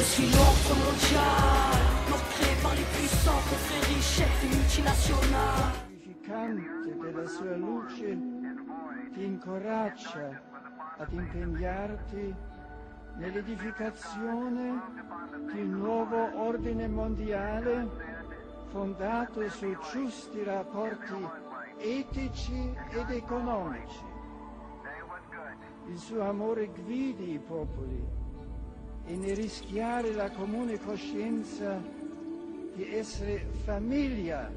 suis l'ordre mondial, l'ordre créé par les puissants, confréries, chefs et multinationales. Della sua luce ti incoraggia ad impegnarti nell'edificazione di un nuovo ordine mondiale fondato su giusti rapporti etici ed economici. Il suo amore guidi i popoli e ne rischiare la comune coscienza di essere famiglia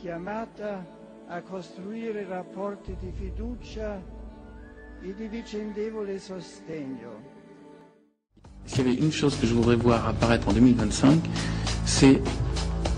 chiamata a costruire rapporti di fiducia et de vicendevole sostegno. S'il y avait une chose que je voudrais voir apparaître en 2025, c'est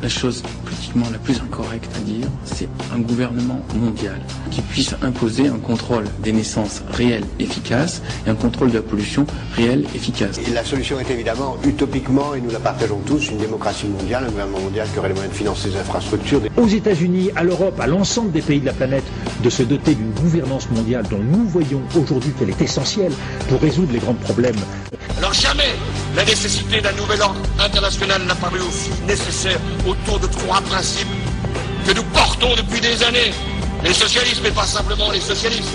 la chose politiquement la plus incorrecte à dire, c'est un gouvernement mondial qui puisse imposer un contrôle des naissances réel, efficace, et un contrôle de la pollution réel, efficace. Et la solution est évidemment, utopiquement, et nous la partageons tous, une démocratie mondiale, un gouvernement mondial qui aurait les moyens de financer les infrastructures. Aux États-Unis, à l'Europe, à l'ensemble des pays de la planète, de se doter d'une gouvernance mondiale dont nous voyons aujourd'hui qu'elle est essentielle pour résoudre les grands problèmes. Alors jamais la nécessité d'un nouvel ordre international n'a paru aussi nécessaire autour de trois principes que nous portons depuis des années. Les socialistes, mais pas simplement les socialistes.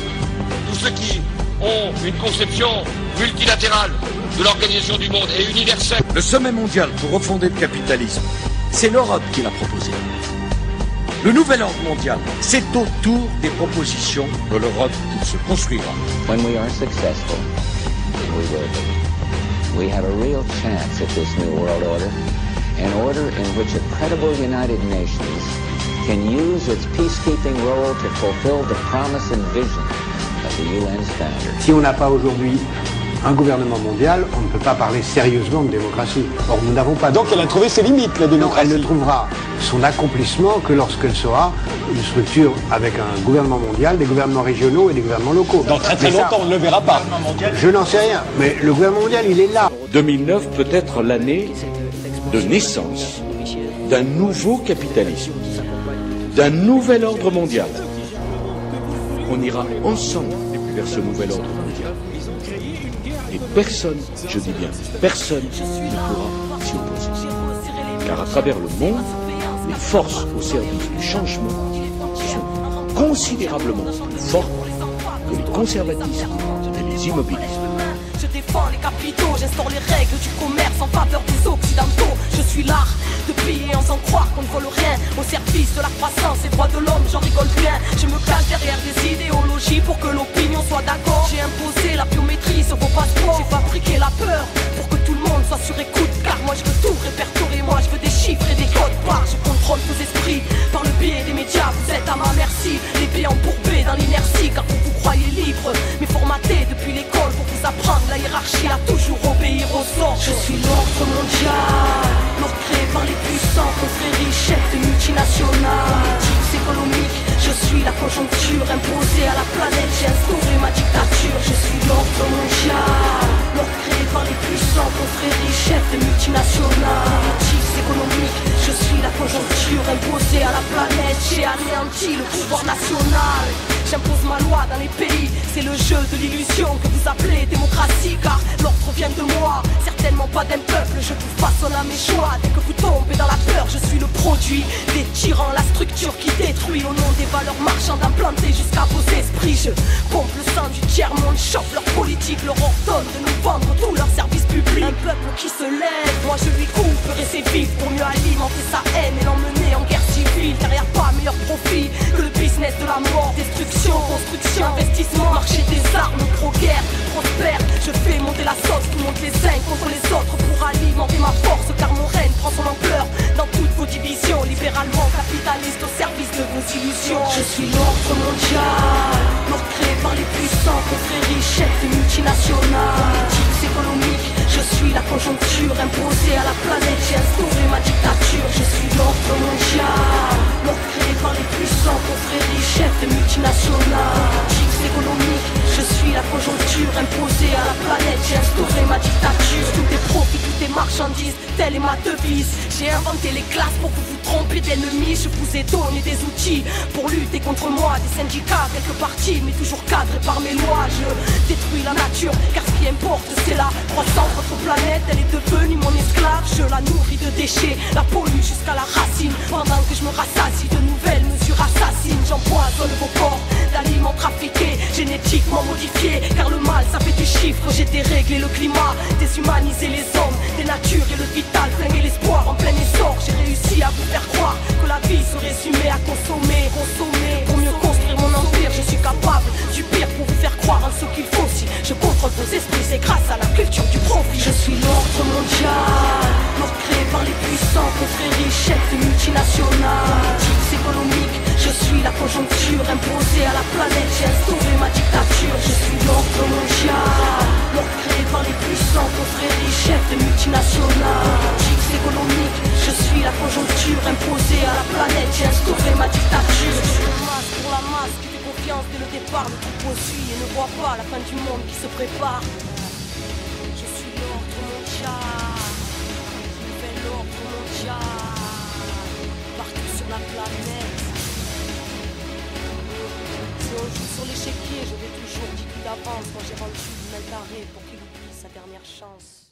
Tous ceux qui ont une conception multilatérale de l'organisation du monde et universelle. Le sommet mondial pour refonder le capitalisme, c'est l'Europe qui l'a proposé. Le nouvel ordre mondial, c'est autour des propositions de l'Europe qu'il se construira. When we are successful, and we will be, we have a real chance at this new world order, an order in which a credible United Nations can use its peacekeeping role to fulfill the promise and vision of the UN's founder. Si on n'a pas aujourd'hui un gouvernement mondial, on ne peut pas parler sérieusement de démocratie. Or, nous n'avons pas... Donc elle a trouvé ses limites, la démocratie. Non, elle ne trouvera son accomplissement que lorsqu'elle sera une structure avec un gouvernement mondial, des gouvernements régionaux et des gouvernements locaux. Dans très longtemps, on ne le verra pas. Je n'en sais rien, mais le gouvernement mondial, il est là. 2009 peut être l'année de naissance d'un nouveau capitalisme, d'un nouvel ordre mondial. On ira ensemble vers ce nouvel ordre mondial. Et personne, je dis bien, personne ne pourra s'y opposer. Car à travers le monde, les forces au service du changement sont considérablement plus fortes que les conservatismes et les immobilismes. Je défends les capitaux, j'instaure les règles du commerce en faveur des occidentaux. Je suis l'art de piller en sans croire qu'on ne vole rien, au service de la croissance et droits de l'homme, j'en rigole bien. Je me cache derrière des idéologies pour que l'opinion soit d'accord. J'ai imposé la biométrie sur vos passeports, j'ai fabriqué la peur pour que tout le monde soit sur écoute. Car moi je veux tout répertorier, moi je veux des chiffres et des codes barres. Je contrôle vos esprits par le biais des médias, vous êtes à ma merci. Les pieds embourbés dans l'inertie, car vous vous croyez libre, mais formaté depuis l'école pour vous apprendre la hiérarchie à toujours obéir aux ordres. Je suis l'ordre mondial, l'ordre créé par les puissants, confréries, chefs de multinationales, politiques économiques. Je suis la conjoncture imposée à la planète, j'ai instauré ma dictature. Je suis l'ordre mondial, l'ordre créé par les puissants, confréries, chefs de multinationales, politiques économiques. Je suis la conjoncture imposée à la planète, j'ai anéanti le pouvoir national. J'impose ma loi dans les pays, c'est le jeu de l'illusion que vous appelez démocratie. Car l'ordre vient de moi, certainement pas d'un peuple. Je vous façonne à mes choix, dès que vous tombez dans la peur. Je suis le produit des tyrans, la structure qui détruit au nom des valeurs marchandes implantées jusqu'à vos esprits. Je pompe le sang du tiers-monde, chope leur politique, leur ordonne de nous vendre tous leurs services publics. Un peuple qui se lève, moi je lui couperai ses vives pour mieux alimenter sa haine et l'emmener en guerre civile. Car y a pas meilleur profit que le business de la mort. Destruction, construction, investissement, marché des armes, pro-guerre, prospère. Je fais monter la sauce, qui monte les uns contre les autres pour alimenter ma force. Car mon règne prend son ampleur dans toutes vos divisions. Libéralement capitaliste au service de vos illusions. Je suis l'ordre mondial, l'ordre créé par les puissants, confréries, chefs de multinationales, politiques économiques. Je suis la conjoncture imposée à la planète, j'ai instauré ma dictature. Je suis l'ordre mondial, l'ordre créé par les puissants, confréries, chefs de multinationales, politiques économiques. Je suis la conjoncture imposée à la planète, j'ai instauré ma dictature. Tout est profit, tout est marché. marchandise, telle est ma devise. J'ai inventé les classes pour que vous vous trompiez d'ennemis. Je vous ai donné des outils pour lutter contre moi. Des syndicats, quelques partis, mais toujours cadrés par mes lois. Je détruis la nature, car ce qui importe c'est la croissance. Votre planète, elle est devenue mon esclave. Je la nourris de déchets, la pollue jusqu'à la racine. Pendant que je me rassasie de nouvelles mesures assassines, j'empoisonne vos corps d'aliments trafiqués, génétiquement modifiés. Car le mal, ça fait du chiffre. J'ai déréglé le climat, déshumanisé les hommes, dénaturé le vital, flingué l'espoir en plein essor. J'ai réussi à vous faire croire que la vie se résumait à consommer. Pour mieux construire mon empire, je suis capable du pire pour vous faire croire en ce qu'il faut. Si je contrôle vos esprits, c'est grâce à la culture du profit. Je suis l'ordre mondial, l'ordre créé par les puissants, confréries, chefs de multinationales, politiques économiques. Je suis la conjoncture imposée à la planète, j'ai instauré ma dictature. Je suis l'ordre mondial, l'ordre créé par les puissants, confréries, chefs de multinationales, politiques économiques. Je suis la conjoncture imposée à la planète, j'ai instauré ma dictature. Je suis le masque pour la masse qui fait confiance dès le départ. Le troupeau suit et ne voit pas la fin du monde qui se prépare. Je suis l'ordre mondial, nouvel ordre mondial, partout sur la planète. Si on joue sur l'échiquier, je vais toujours 10 coups d'avance. Moi j'ai rendu du main carré pour qu'il oublie sa dernière chance.